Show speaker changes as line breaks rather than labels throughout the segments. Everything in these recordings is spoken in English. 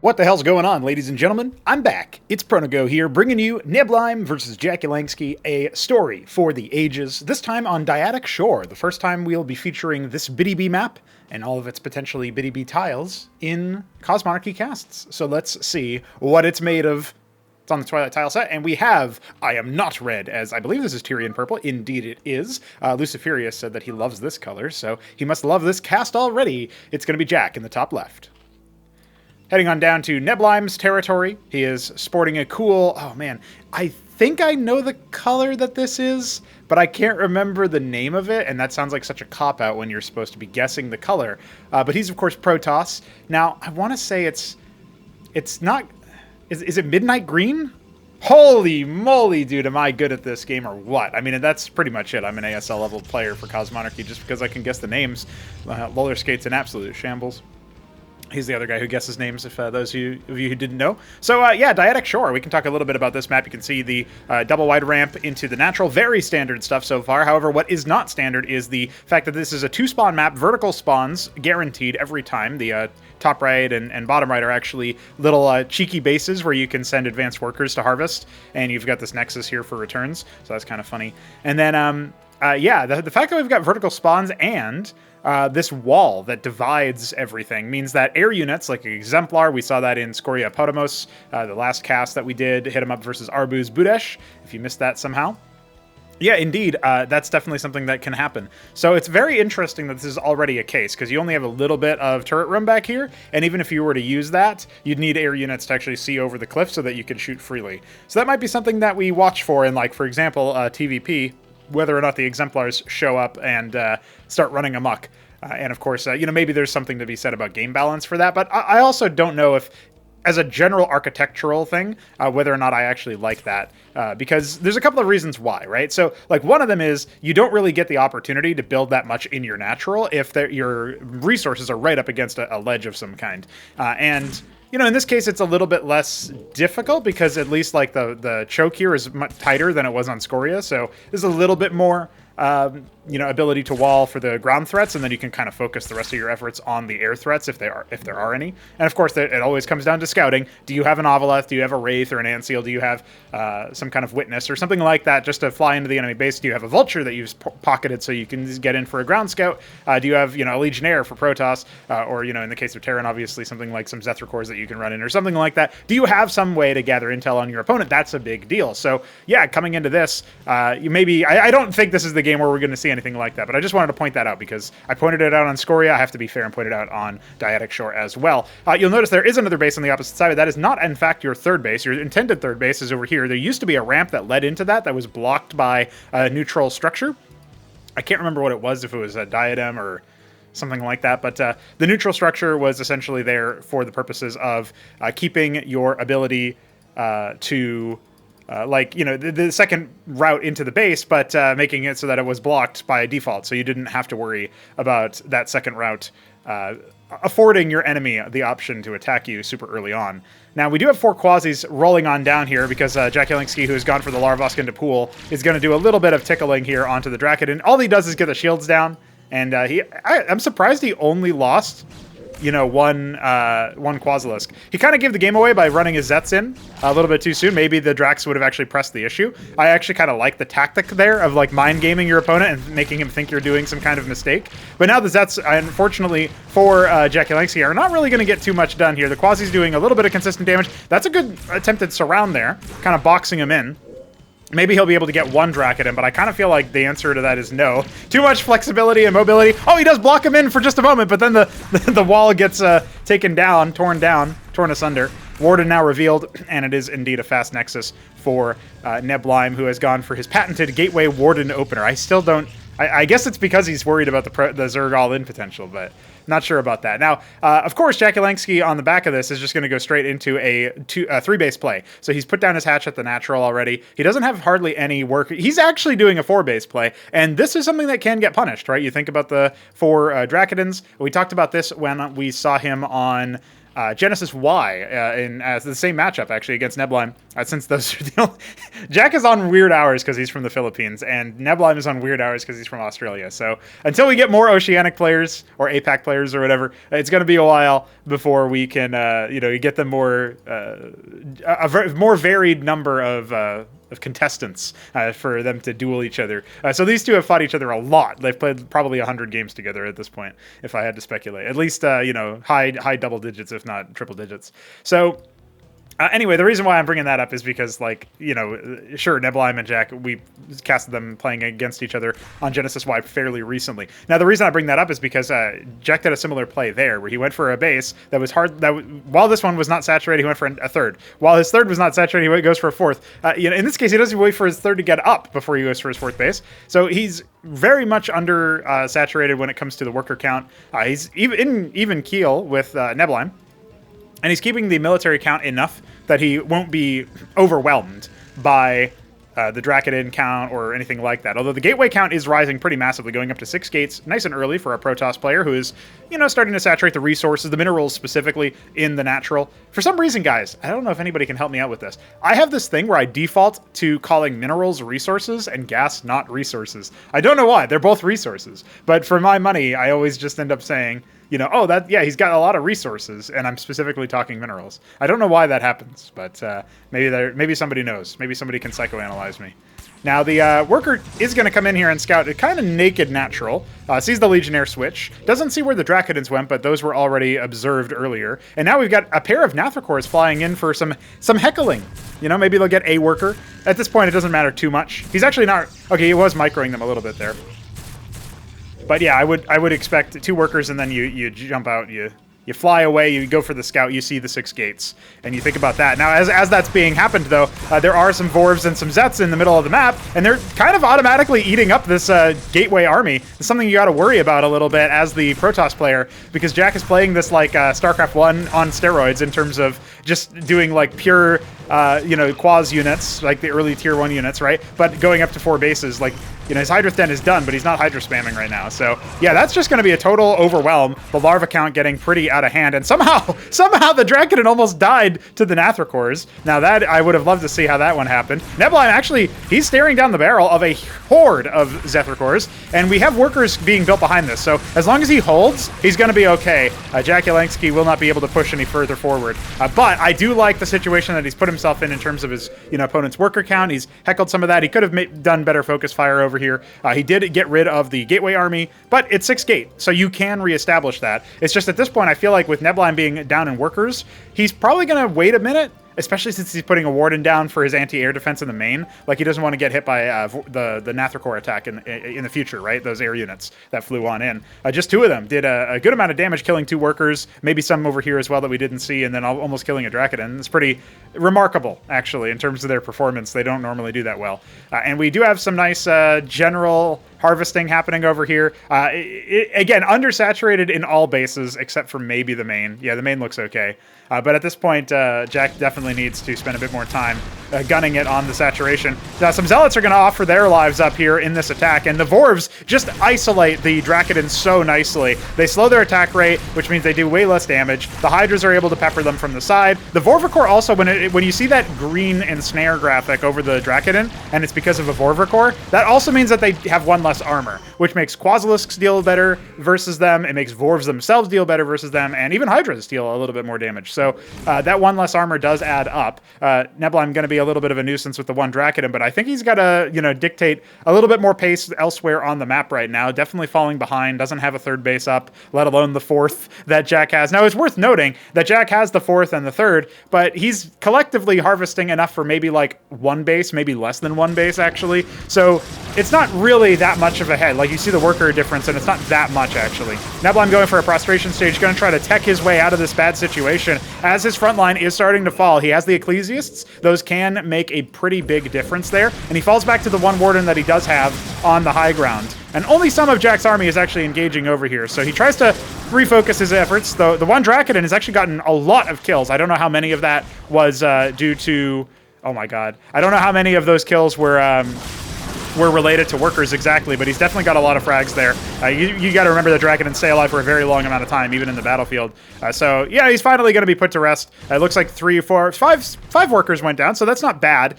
What the hell's going on, ladies and gentlemen? I'm back. It's Pronogo here, bringing you Neblime versus jakulangski, a story for the ages, this time on Dyadic Shore, the first time we'll be featuring this Bitty map and all of its potentially Bitty tiles in Cosmonarchy casts. So let's see what it's made of. It's on the Twilight tile set, and we have I Am Not Red, as I believe this is Tyrian Purple. Indeed it is. Luciferius said that he loves this color, so he must love this cast already. It's going to be Jack in the top left. Heading on down to Neblime's territory, he is sporting a cool, oh man, I think I know the color that this is, but I can't remember the name of it, and that sounds like such a cop-out when you're supposed to be guessing the color. But he's, of course, Protoss. Now, I want to say it's not, is it Midnight Green? Holy moly, dude, am I good at this game or what? I mean, that's pretty much it. I'm an ASL level player for Cosmonarchy just because I can guess the names. Roller Skate's an absolute shambles. He's the other guy who guesses names, if those of you who didn't know. So, yeah, Dyadic Shore. We can talk a little bit about this map. You can see the double wide ramp into the natural. Very standard stuff so far. However, what is not standard is the fact that this is a two-spawn map. Vertical spawns guaranteed every time. The top right and bottom right are actually little cheeky bases where you can send advanced workers to harvest. And you've got this nexus here for returns. So that's kind of funny. And then, yeah, the fact that we've got vertical spawns and this wall that divides everything means that air units like Exemplar, we saw that in Scoria Podemos, the last cast that we did, hit him up versus Arbuz Budesh, if you missed that somehow. Yeah, indeed, that's definitely something that can happen. So it's very interesting that this is already a case, because you only have a little bit of turret room back here, and even if you were to use that, you'd need air units to actually see over the cliff so that you can shoot freely. So that might be something that we watch for in, like, for example, TVP, whether or not the Exemplars show up and start running amok. And of course, you know, maybe there's something to be said about game balance for that, but I also don't know if, as a general architectural thing, whether or not I actually like that, because there's a couple of reasons why, right? So, like, one of them is you don't really get the opportunity to build that much in your natural if your resources are right up against a ledge of some kind. And you know, in this case, it's a little bit less difficult because at least, like, the choke here is much tighter than it was on Scoria, so there's a little bit more you know, ability to wall for the ground threats, and then you can kind of focus the rest of your efforts on the air threats if there are any. And of course, it always comes down to scouting. Do you have an Ovaleth? Do you have a Wraith or an Anseal? Do you have some kind of Witness or something like that just to fly into the enemy base? Do you have a Vulture that you've pocketed so you can get in for a ground scout? Do you have, you know, a Legionnaire for Protoss? Or, you know, in the case of Terran, obviously something like some Zethra-cores that you can run in or something like that. Do you have some way to gather intel on your opponent? That's a big deal. So, yeah, coming into this, I don't think this is the game where we're going to see anything like that, but I just wanted to point that out because I pointed it out on Scoria. I have to be fair and point it out on Dyadic Shore as well. You'll notice there is another base on the opposite side, but that is not, in fact, your third base. Your intended third base is over here. There used to be a ramp that led into that was blocked by a neutral structure. I can't remember what it was, if it was a diadem or something like that, but the neutral structure was essentially there for the purposes of keeping your ability to like, you know, the second route into the base, but making it so that it was blocked by default, so you didn't have to worry about that second route affording your enemy the option to attack you super early on. Now, we do have 4 Quasis rolling on down here because jakulangski, who has gone for the Larvosk into pool, is going to do a little bit of tickling here onto the Drakadin. All he does is get the shields down, and I'm surprised he only lost, you know, one Quasilisk. He kind of gave the game away by running his Zets in a little bit too soon. Maybe the Drax would have actually pressed the issue. I actually kind of like the tactic there of, like, mind gaming your opponent and making him think you're doing some kind of mistake. But now the Zets, unfortunately for jakulangski, are not really going to get too much done here. The Quasi's doing a little bit of consistent damage. That's a good attempted surround there, kind of boxing him in. Maybe he'll be able to get one Drak at him, but I kind of feel like the answer to that is no. Too much flexibility and mobility. Oh, he does block him in for just a moment, but then the wall gets taken down, torn asunder. Warden now revealed, and it is indeed a fast nexus for Neblime, who has gone for his patented Gateway Warden opener. I still don't... I guess it's because he's worried about the Zerg all-in potential, but not sure about that. Now, of course, jakulangski on the back of this is just going to go straight into a 3-base play. So he's put down his hatch at the natural already. He doesn't have hardly any work. He's actually doing a 4-base play, and this is something that can get punished, right? You think about the 4 Drakadins. We talked about this when we saw him on Genesis Y in the same matchup, actually, against Neblime, since those are the only... Jack is on weird hours because he's from the Philippines, and Neblime is on weird hours because he's from Australia. So until we get more Oceanic players, or APAC players, or whatever, it's going to be a while before we can, get them more... a more varied number of contestants for them to duel each other. So these two have fought each other a lot. They've played probably 100 games together at this point, if I had to speculate. At least, high double digits, if not triple digits. So anyway, the reason why I'm bringing that up is because, sure, Neblime and Jack, we casted them playing against each other on Genesis Y fairly recently. Now, the reason I bring that up is because Jack did a similar play there, where he went for a base that was hard. While this one was not saturated, he went for a third. While his third was not saturated, he goes for a fourth. In this case, he doesn't wait for his third to get up before he goes for his fourth base. So he's very much under saturated when it comes to the worker count. He's even keel with Neblime. And he's keeping the military count enough that he won't be overwhelmed by the Drakiden count or anything like that. Although the gateway count is rising pretty massively, going up to 6 gates nice and early for a Protoss player who is, starting to saturate the resources, the minerals specifically, in the natural. For some reason, guys, I don't know if anybody can help me out with this. I have this thing where I default to calling minerals resources and gas not resources. I don't know why. They're both resources. But for my money, I always just end up saying... he's got a lot of resources, and I'm specifically talking minerals. I don't know why that happens, but maybe somebody knows. Maybe somebody can psychoanalyze me. Now, the worker is going to come in here and scout a kind of naked natural, sees the Legionnaire switch, doesn't see where the Drakidens went, but those were already observed earlier. And now we've got a pair of Nathracors flying in for some heckling. Maybe they'll get a worker. At this point, it doesn't matter too much. He's actually not... Okay, he was microing them a little bit there. But yeah, I would expect 2 workers, and then you jump out, you fly away, you go for the scout, you see the 6 gates, and you think about that. Now, as that's being happened, though, there are some Vorvs and some Zets in the middle of the map, and they're kind of automatically eating up this gateway army. It's something you got to worry about a little bit as the Protoss player, because Jack is playing this like Starcraft 1 on steroids in terms of just doing like pure, Quaz units, like the early tier 1 units, right? But going up to 4 bases, like... his Hydra Den is done, but he's not Hydra spamming right now. So, yeah, that's just going to be a total overwhelm. The larva count getting pretty out of hand. And somehow the Drakiden almost died to the Nathracors. Now, that I would have loved to see how that one happened. Neblime, actually, he's staring down the barrel of a horde of Zethracors. And we have workers being built behind this. So, as long as he holds, he's going to be okay. Jakulangski will not be able to push any further forward. But I do like the situation that he's put himself in terms of his, opponent's worker count. He's heckled some of that. He could have done better focus fire over here. He did get rid of the gateway army, but it's 6 gate, so you can reestablish that. It's just at this point, I feel like with Neblime being down in workers, he's probably going to wait a minute, especially since he's putting a Warden down for his anti-air defense in the main. Like, he doesn't want to get hit by the Nathracor attack in the future, right? Those air units that flew on in. Just 2 of them did a good amount of damage, killing 2 workers, maybe some over here as well that we didn't see, and then almost killing a Drakiden. It's pretty remarkable, actually, in terms of their performance. They don't normally do that well. And we do have some nice general harvesting happening over here. Again, undersaturated in all bases, except for maybe the main. Yeah, the main looks okay. But at this point, Jack definitely needs to spend a bit more time gunning it on the saturation. Now, some Zealots are going to offer their lives up here in this attack, and the Vorvs just isolate the Drakidens so nicely. They slow their attack rate, which means they do way less damage. The Hydras are able to pepper them from the side. The Vorvacor also, when you see that green ensnare graphic over the Drakiden, and it's because of a Vorvacor, that also means that they have 1 less armor, which makes Quasilisks deal better versus them. It makes Vorvs themselves deal better versus them, and even Hydras deal a little bit more damage. So that 1 less armor does add up. Neblime going to be a little bit of a nuisance with the 1 Drakiden, but I think he's got to, dictate a little bit more pace elsewhere on the map right now. Definitely falling behind, doesn't have a 3rd base up, let alone the 4th that Jack has. Now, it's worth noting that Jack has the 4th and the 3rd, but he's collectively harvesting enough for maybe like 1 base, maybe less than 1 base, actually. So it's not really that much of a head. Like, you see the worker difference, and it's not that much, actually. Neblime going for a prostration stage, going to try to tech his way out of this bad situation. As his front line is starting to fall, he has the Ecclesiasts. Those can make a pretty big difference there, and he falls back to the 1 Warden that he does have on the high ground. And only some of Jack's army is actually engaging over here, so he tries to refocus his efforts. The 1 Drakiden has actually gotten a lot of kills. I don't know how many of that was due to... Oh my god. I don't know how many of those kills were were related to workers exactly, but he's definitely got a lot of frags there. You got to remember that Draken stay alive for a very long amount of time, even in the battlefield. So yeah, he's finally going to be put to rest. It looks like 3, 4, 5 workers went down, so that's not bad,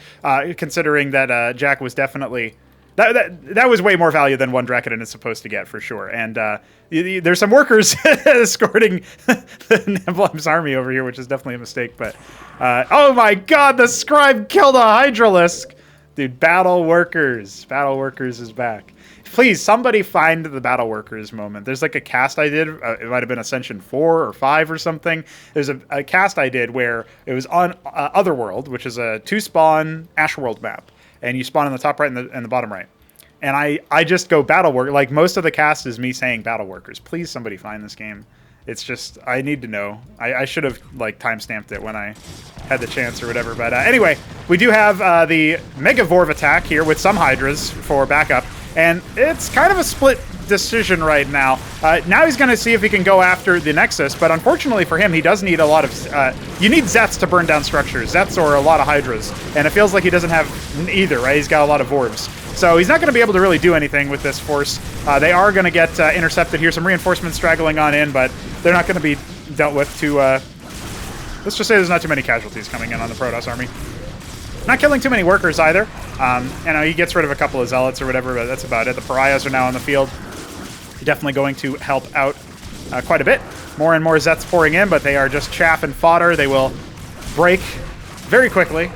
considering that Jack was definitely... That was way more value than one Draken is supposed to get, for sure. And there's some workers escorting the Neblime's army over here, which is definitely a mistake. But oh my god, the scribe killed a Hydralisk! Dude, Battle Workers. Battle Workers is back. Please, somebody find the Battle Workers moment. There's like a cast I did. It might have been Ascension 4 or 5 or something. There's a cast I did where it was on Otherworld, which is a 2-spawn Ashworld map. And you spawn in the top right and the bottom right. And I just go Battle Worker. Like, most of the cast is me saying Battle Workers. Please, somebody find this game. It's just, I need to know. I should have, like, timestamped it when I had the chance or whatever. But anyway, we do have the Mega Vorv attack here with some Hydras for backup. And it's kind of a split decision right now. Now he's going to see if he can go after the Nexus, but unfortunately for him, he does need a lot of... you need Zets to burn down structures. Zets or a lot of Hydras. And it feels like he doesn't have either, right? He's got a lot of Vorvs. So he's not going to be able to really do anything with this force. They are going to get intercepted here. Some reinforcements straggling on in, but they're not going to be dealt with too... let's just say there's not too many casualties coming in on the Protoss army. Not killing too many workers either. He gets rid of a couple of Zealots or whatever, but that's about it. The Pariahs are now on the field. Definitely going to help out quite a bit. More and more Zets pouring in, but they are just chaff and fodder. They will break very quickly.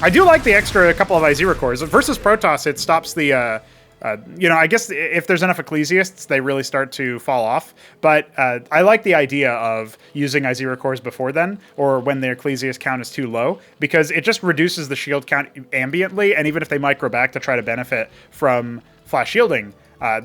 I do like the extra couple of Izira cores. Versus Protoss, it stops the... I guess if there's enough Ecclesiasts, they really start to fall off. But I like the idea of using Izira cores before then, or when the Ecclesiast count is too low, because it just reduces the shield count ambiently, and even if they micro back to try to benefit from flash shielding,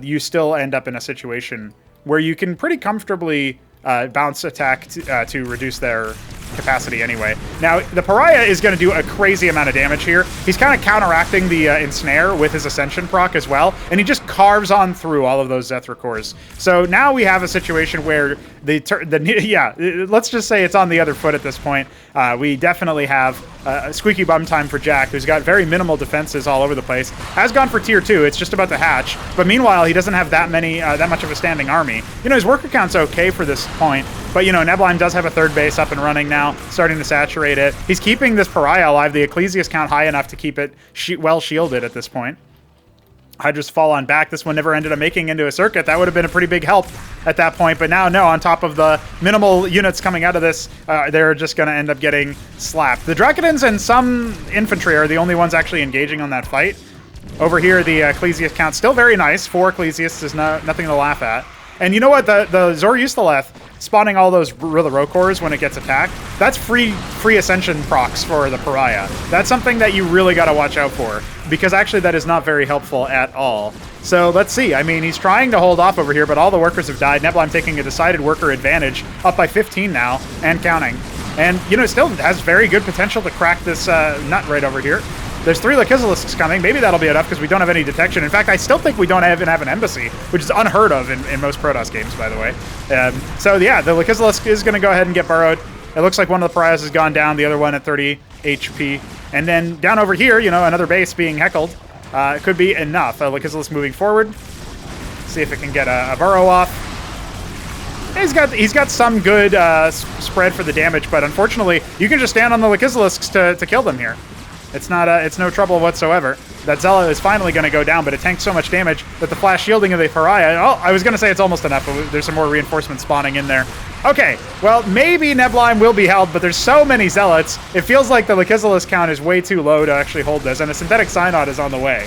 you still end up in a situation where you can pretty comfortably bounce attack to reduce their capacity anyway. Now, the Pariah is going to do a crazy amount of damage here. He's kind of counteracting the Ensnare with his Ascension proc as well, and he just carves on through all of those Zethra cores. So now we have a situation where let's just say it's on the other foot at this point. We definitely have a squeaky bum time for Jack, who's got very minimal defenses all over the place. Has gone for tier 2. It's just about to hatch. But meanwhile, he doesn't have that much of a standing army. His worker count's okay for this point. But, Neblime does have a third base up and running now, starting to saturate it. He's keeping this Pariah alive, the Ecclesiast count high enough to keep it well shielded at this point. Hydras fall on back. This one never ended up making into a circuit. That would have been a pretty big help at that point. But now, no, on top of the minimal units coming out of this, they're just going to end up getting slapped. The Drakenins and some infantry are the only ones actually engaging on that fight. Over here, the Ecclesiast count still very nice. 4 Ecclesiasts is nothing to laugh at. And you know what? The Zor Yustaleth spawning all those Rilla Rokors when it gets attacked, that's free Ascension procs for the Pariah. That's something that you really got to watch out for, because actually that is not very helpful at all. So let's see. I mean, he's trying to hold off over here, but all the workers have died. Neblime taking a decided worker advantage, up by 15 now, and counting. And, still has very good potential to crack this nut right over here. There's 3 Lakizilisks coming. Maybe that'll be enough because we don't have any detection. In fact, I still think we don't even have an embassy, which is unheard of in most Protoss games, by the way. So yeah, the Lakizilisk is going to go ahead and get burrowed. It looks like one of the Pariahs has gone down, the other one at 30 HP. And then down over here, another base being heckled. It could be enough. Lakizilisk moving forward. See if it can get a burrow off. He's got some good spread for the damage, but unfortunately, you can just stand on the Lakizilisks to kill them here. It's no trouble whatsoever. That Zealot is finally going to go down, but it tanks so much damage that the flash shielding of the Pariah... Oh, I was going to say it's almost enough, but there's some more reinforcements spawning in there. Okay, well, maybe Neblime will be held, but there's so many Zealots, it feels like the Lakizilisk count is way too low to actually hold this, and a Synthetic Synod is on the way.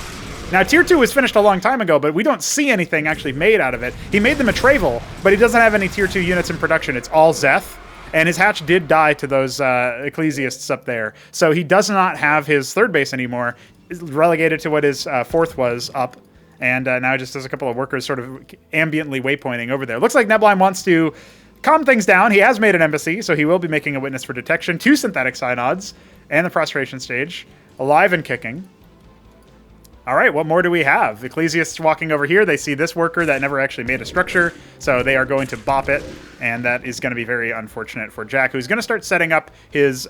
Now, Tier 2 was finished a long time ago, but we don't see anything actually made out of it. He made them a Travel, but he doesn't have any Tier 2 units in production. It's all Zeth. And his hatch did die to those Ecclesiasts up there. So he does not have his third base anymore. He's relegated to what his fourth was up. And now just has a couple of workers sort of ambiently waypointing over there. Looks like Neblime wants to calm things down. He has made an embassy, so he will be making a witness for detection. 2 synthetic synods and the prostration stage. Alive and kicking. All right, what more do we have? The Ecclesiasts walking over here. They see this worker that never actually made a structure, so they are going to bop it. And that is going to be very unfortunate for Jack, who's going to start setting up his,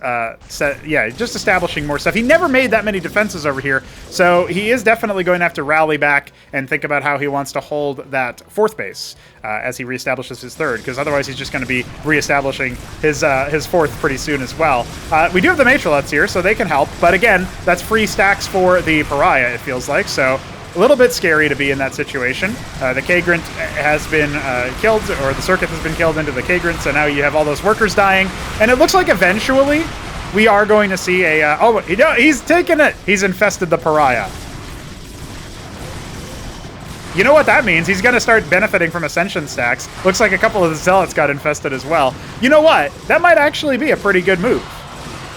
just establishing more stuff. He never made that many defenses over here, so he is definitely going to have to rally back and think about how he wants to hold that fourth base as he reestablishes his third, because otherwise he's just going to be reestablishing his fourth pretty soon as well. We do have the Matrolets here, so they can help, but again, that's free stacks for the Pariah, it feels like, so a little bit scary to be in that situation. The Kagrant has been killed, or the Circuit has been killed into the Kagrant, so now you have all those workers dying. And it looks like eventually we are going to see a... he's taken it! He's infested the Pariah. You know what that means? He's going to start benefiting from Ascension stacks. Looks like a couple of the Zealots got infested as well. You know what? That might actually be a pretty good move.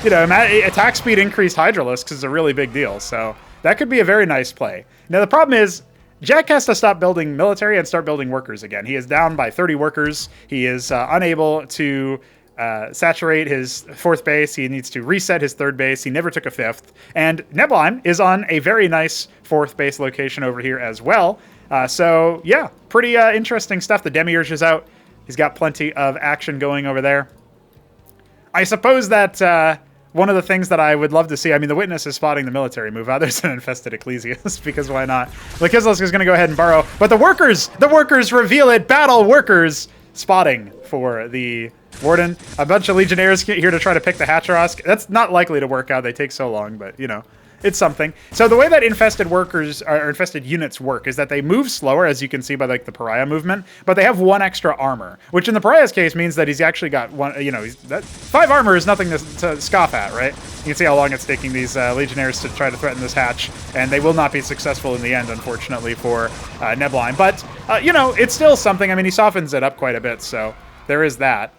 You know, attack speed increased Hydralisks is a really big deal, so... that could be a very nice play. Now, the problem is, Jack has to stop building military and start building workers again. He is down by 30 workers. He is unable to saturate his fourth base. He needs to reset his third base. He never took a fifth. And Neblime is on a very nice fourth base location over here as well. So, yeah, pretty interesting stuff. The Demiurge is out. He's got plenty of action going over there. I suppose that... one of the things that I would love to see, I mean, the Witness is spotting the military move out. There's an infested Ecclesiast, because why not? Lakizlisk is going to go ahead and burrow, but the workers reveal it. Battle workers spotting for the Warden. A bunch of Legionnaires here to try to pick the Hacharosk. That's not likely to work out. They take so long, but, you know. It's something. So the way that infested workers or infested units work is that they move slower, as you can see by like the Pariah movement, but they have one extra armor, which in the Pariah's case means that he's actually got one. You know, that 5 armor is nothing to scoff at, right? You can see how long it's taking these Legionnaires to try to threaten this hatch, and they will not be successful in the end, unfortunately, for Neblime. But you know, it's still something. I mean, he softens it up quite a bit, so there is that.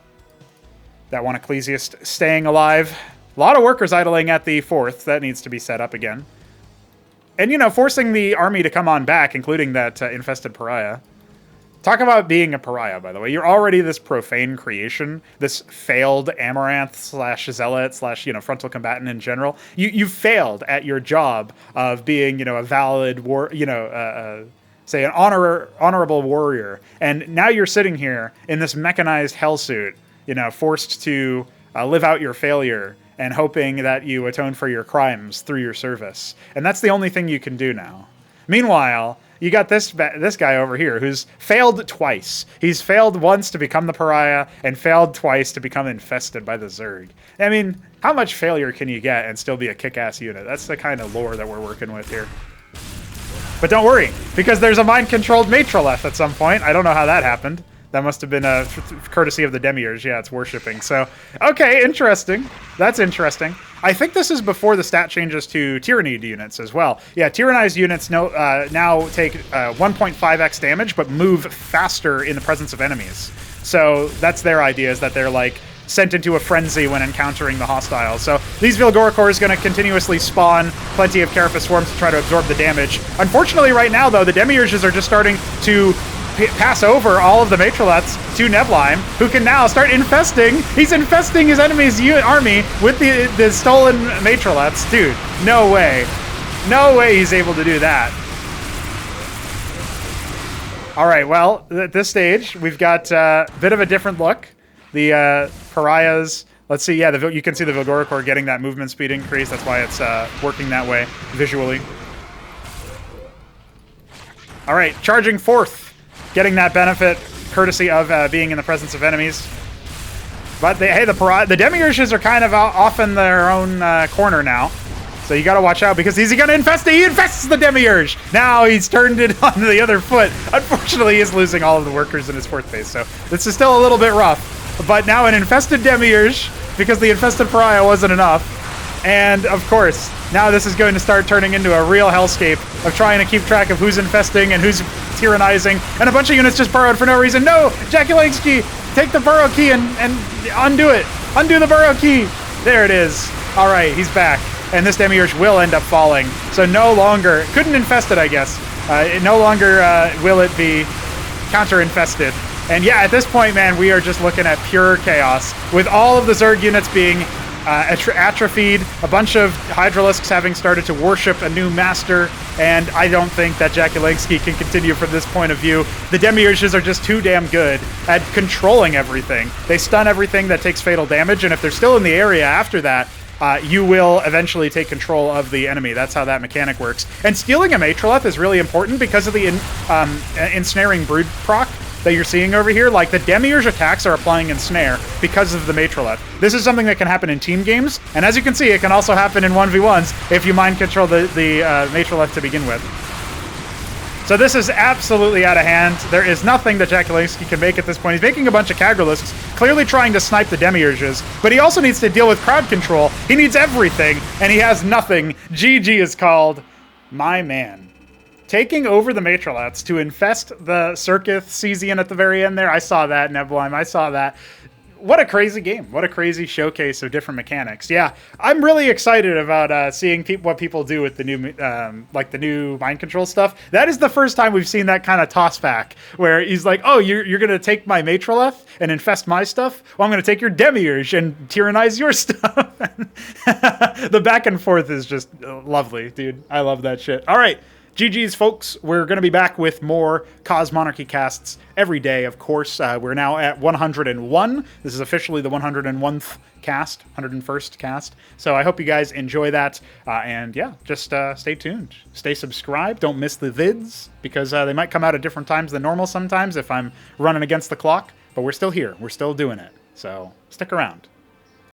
That one Ecclesiast staying alive. A lot of workers idling at the fourth. That needs to be set up again. And, you know, forcing the army to come on back, including that infested Pariah. Talk about being a Pariah, by the way. You're already this profane creation, this failed Amaranth slash Zealot slash, you know, frontal combatant in general. You've failed at your job of being, you know, a valid war, you know, say an honorable warrior. And now you're sitting here in this mechanized hellsuit, you know, forced to live out your failure and hoping that you atone for your crimes through your service. And that's the only thing you can do now. Meanwhile, you got this guy over here who's failed twice. He's failed once to become the Pariah and failed twice to become infested by the Zerg. I mean, how much failure can you get and still be a kick-ass unit? That's the kind of lore that we're working with here. But don't worry, because there's a mind-controlled Matroleth at some point. I don't know how that happened. That must have been a courtesy of the Demiurge. Yeah, it's worshipping. So, okay, interesting. That's interesting. I think this is before the stat changes to Tyrannid units as well. Yeah, Tyrannized units now take 1.5x damage, but move faster in the presence of enemies. So that's their idea, is that they're like sent into a frenzy when encountering the hostiles. So these Vilgorikor is going to continuously spawn plenty of Carapace swarms to try to absorb the damage. Unfortunately, right now, though, the Demiurges are just starting to pass over all of the Matrolets to Neblime, who can now start infesting. He's infesting his enemy's army with the stolen Matrolets. Dude, no way. No way he's able to do that. All right, well, at this stage, we've got a bit of a different look. The Pariahs, let's see, yeah, you can see the Vilgorikor getting that movement speed increase. That's why it's working that way visually. All right, charging forth. Getting that benefit courtesy of being in the presence of enemies. But the Demiurges are kind of off in their own corner now. So you got to watch out, because he's going to infest it. He infests the Demiurge. Now he's turned it on the other foot. Unfortunately, he's losing all of the workers in his fourth base. So this is still a little bit rough. But now an infested Demiurge, because the infested Pariah wasn't enough. And, of course, now this is going to start turning into a real hellscape of trying to keep track of who's infesting and who's tyrannizing. And a bunch of units just burrowed for no reason. No! Jakulangski, take the burrow key and undo it. Undo the burrow key. There it is. All right, he's back. And this Demiurge will end up falling. So no longer... couldn't infest it, I guess. No longer will it be counter-infested. And yeah, at this point, man, we are just looking at pure chaos. With all of the Zerg units being atrophied, a bunch of Hydralisks having started to worship a new master, and I don't think that jakulangski can continue from this point of view. The Demiurges are just too damn good at controlling everything. They stun everything that takes fatal damage, and if they're still in the area after that, you will eventually take control of the enemy. That's how that mechanic works. And stealing a Matroleth is really important because of the ensnaring brood proc that you're seeing over here. Like, the Demiurge attacks are applying Ensnare because of the Matroleth. This is something that can happen in team games, and as you can see, it can also happen in 1v1s if you mind control the Matroleth to begin with. So this is absolutely out of hand. There is nothing that jakulangski can make at this point. He's making a bunch of Kagralisks, clearly trying to snipe the Demiurges, but he also needs to deal with crowd control. He needs everything, and he has nothing. GG is called. My man. Taking over the Matroleths to infest the Circuith Cesian at the very end there. I saw that, Neblime. I saw that. What a crazy game. What a crazy showcase of different mechanics. Yeah, I'm really excited about seeing what people do with the new, like the new mind control stuff. That is the first time we've seen that kind of toss back where he's like, oh, you're going to take my Matroleth and infest my stuff? Well, I'm going to take your Demiurge and tyrannize your stuff. The back and forth is just lovely, dude. I love that shit. All right. GG's, folks. We're going to be back with more Cosmonarchy casts every day, of course. We're now at 101. This is officially the 101st cast, 101st cast. So I hope you guys enjoy that. And yeah, just stay tuned. Stay subscribed. Don't miss the vids, because they might come out at different times than normal sometimes if I'm running against the clock. But we're still here. We're still doing it. So stick around.